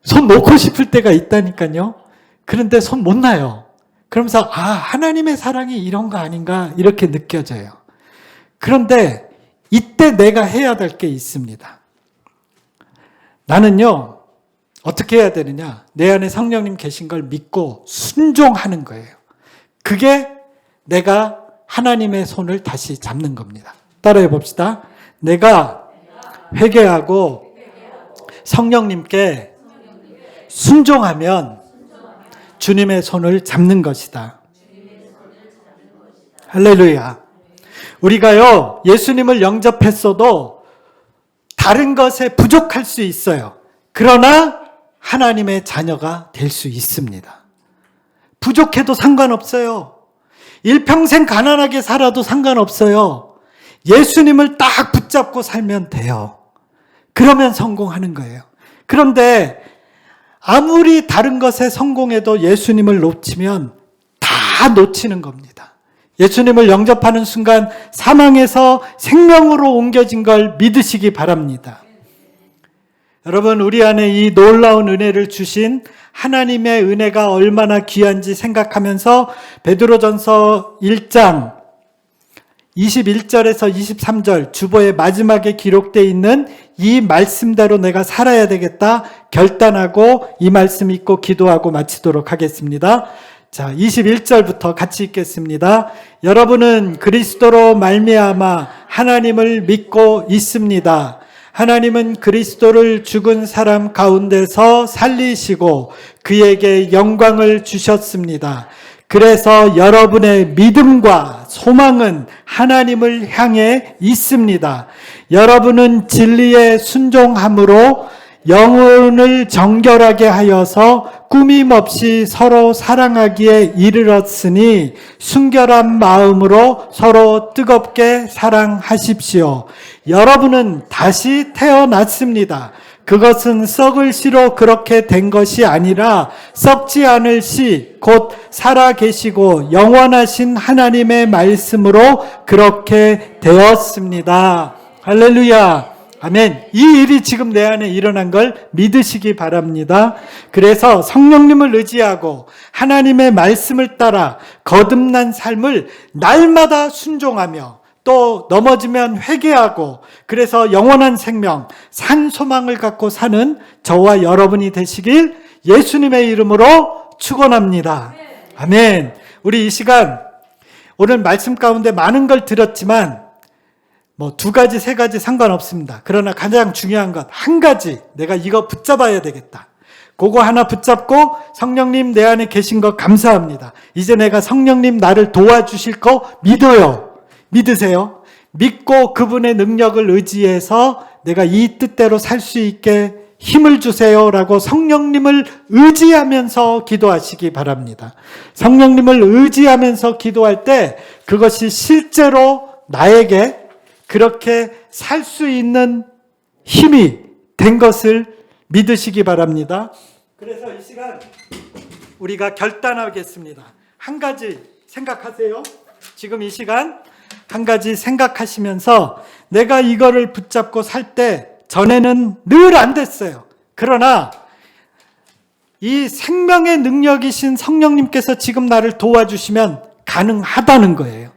손 놓고 싶을 때가 있다니까요. 그런데 손 못 놔요. 그러면서 하나님의 사랑이 이런 거 아닌가 이렇게 느껴져요. 그런데 이때 내가 해야 될 게 있습니다. 나는요, 어떻게 해야 되느냐? 내 안에 성령님 계신 걸 믿고 순종하는 거예요. 그게 내가 하나님의 손을 다시 잡는 겁니다. 따라해 봅시다. 내가 회개하고 성령님께 순종하면 주님의 손을 잡는 것이다. 할렐루야. 우리가요, 예수님을 영접했어도 다른 것에 부족할 수 있어요. 그러나 하나님의 자녀가 될 수 있습니다. 부족해도 상관없어요. 일평생 가난하게 살아도 상관없어요. 예수님을 딱 붙잡고 살면 돼요. 그러면 성공하는 거예요. 그런데 아무리 다른 것에 성공해도 예수님을 놓치면 다 놓치는 겁니다. 예수님을 영접하는 순간 사망에서 생명으로 옮겨진 걸 믿으시기 바랍니다. 여러분, 우리 안에 이 놀라운 은혜를 주신 하나님의 은혜가 얼마나 귀한지 생각하면서 베드로전서 1장 21절에서 23절 주보의 마지막에 기록되어 있는 이 말씀대로 내가 살아야 되겠다 결단하고 이 말씀 읽고 기도하고 마치도록 하겠습니다. 자, 21절부터 같이 읽겠습니다. 여러분은 그리스도로 말미암아 하나님을 믿고 있습니다. 하나님은 그리스도를 죽은 사람 가운데서 살리시고 그에게 영광을 주셨습니다. 그래서 여러분의 믿음과 소망은 하나님을 향해 있습니다. 여러분은 진리에 순종함으로 영혼을 정결하게 하여서 꾸밈 없이 서로 사랑하기에 이르렀으니 순결한 마음으로 서로 뜨겁게 사랑하십시오. 여러분은 다시 태어났습니다. 그것은 썩을 씨로 그렇게 된 것이 아니라 썩지 않을 씨, 곧 살아계시고 영원하신 하나님의 말씀으로 그렇게 되었습니다. 할렐루야. 아멘. 이 일이 지금 내 안에 일어난 걸 믿으시기 바랍니다. 그래서 성령님을 의지하고 하나님의 말씀을 따라 거듭난 삶을 날마다 순종하며 또 넘어지면 회개하고 그래서 영원한 생명, 산 소망을 갖고 사는 저와 여러분이 되시길 예수님의 이름으로 축원합니다. 아멘. 우리 이 시간 오늘 말씀 가운데 많은 걸 들었지만 두 가지, 세 가지 상관없습니다. 그러나 가장 중요한 것, 한 가지, 내가 이거 붙잡아야 되겠다. 그거 하나 붙잡고 성령님 내 안에 계신 거 감사합니다. 이제 내가 성령님 나를 도와주실 거 믿어요. 믿으세요? 믿고 그분의 능력을 의지해서 내가 이 뜻대로 살 수 있게 힘을 주세요라고 성령님을 의지하면서 기도하시기 바랍니다. 성령님을 의지하면서 기도할 때 그것이 실제로 나에게 그렇게 살 수 있는 힘이 된 것을 믿으시기 바랍니다. 그래서 이 시간 우리가 결단하겠습니다. 한 가지 생각하세요. 지금 이 시간 한 가지 생각하시면서 내가 이거를 붙잡고 살 때 전에는 늘 안 됐어요. 그러나 이 생명의 능력이신 성령님께서 지금 나를 도와주시면 가능하다는 거예요.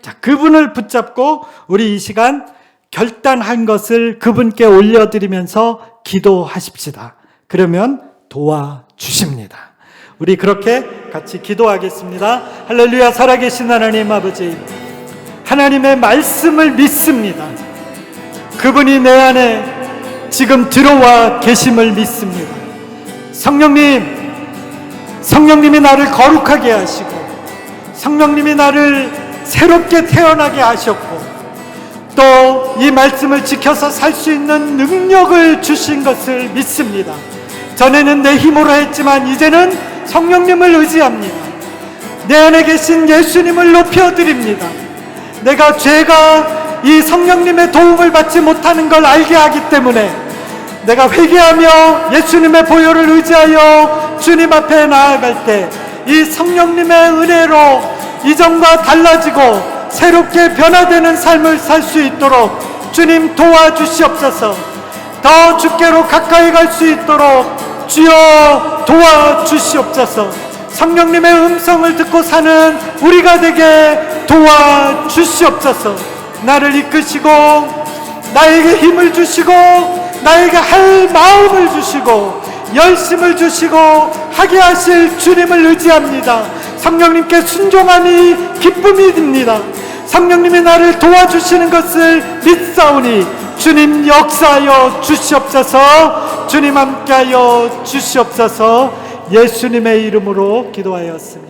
자, 그분을 붙잡고 우리 이 시간 결단한 것을 그분께 올려드리면서 기도하십시다. 그러면 도와주십니다. 우리 그렇게 같이 기도하겠습니다. 할렐루야. 살아계신 하나님 아버지, 하나님의 말씀을 믿습니다. 그분이 내 안에 지금 들어와 계심을 믿습니다. 성령님이 나를 거룩하게 하시고 성령님이 나를 새롭게 태어나게 하셨고 또 이 말씀을 지켜서 살 수 있는 능력을 주신 것을 믿습니다. 전에는 내 힘으로 했지만 이제는 성령님을 의지합니다. 내 안에 계신 예수님을 높여드립니다. 내가 죄가 이 성령님의 도움을 받지 못하는 걸 알게 하기 때문에 내가 회개하며 예수님의 보혈을 의지하여 주님 앞에 나아갈 때 이 성령님의 은혜로 이전과 달라지고 새롭게 변화되는 삶을 살 수 있도록 주님 도와주시옵소서. 더 주께로 가까이 갈 수 있도록 주여 도와주시옵소서. 성령님의 음성을 듣고 사는 우리가 되게 도와주시옵소서. 나를 이끄시고 나에게 힘을 주시고 나에게 할 마음을 주시고 열심을 주시고 하게 하실 주님을 의지합니다. 성령님께 순종함이 기쁨입니다. 성령님이 나를 도와주시는 것을 믿사오니 주님 역사하여 주시옵소서. 주님 함께하여 주시옵소서. 예수님의 이름으로 기도하였습니다.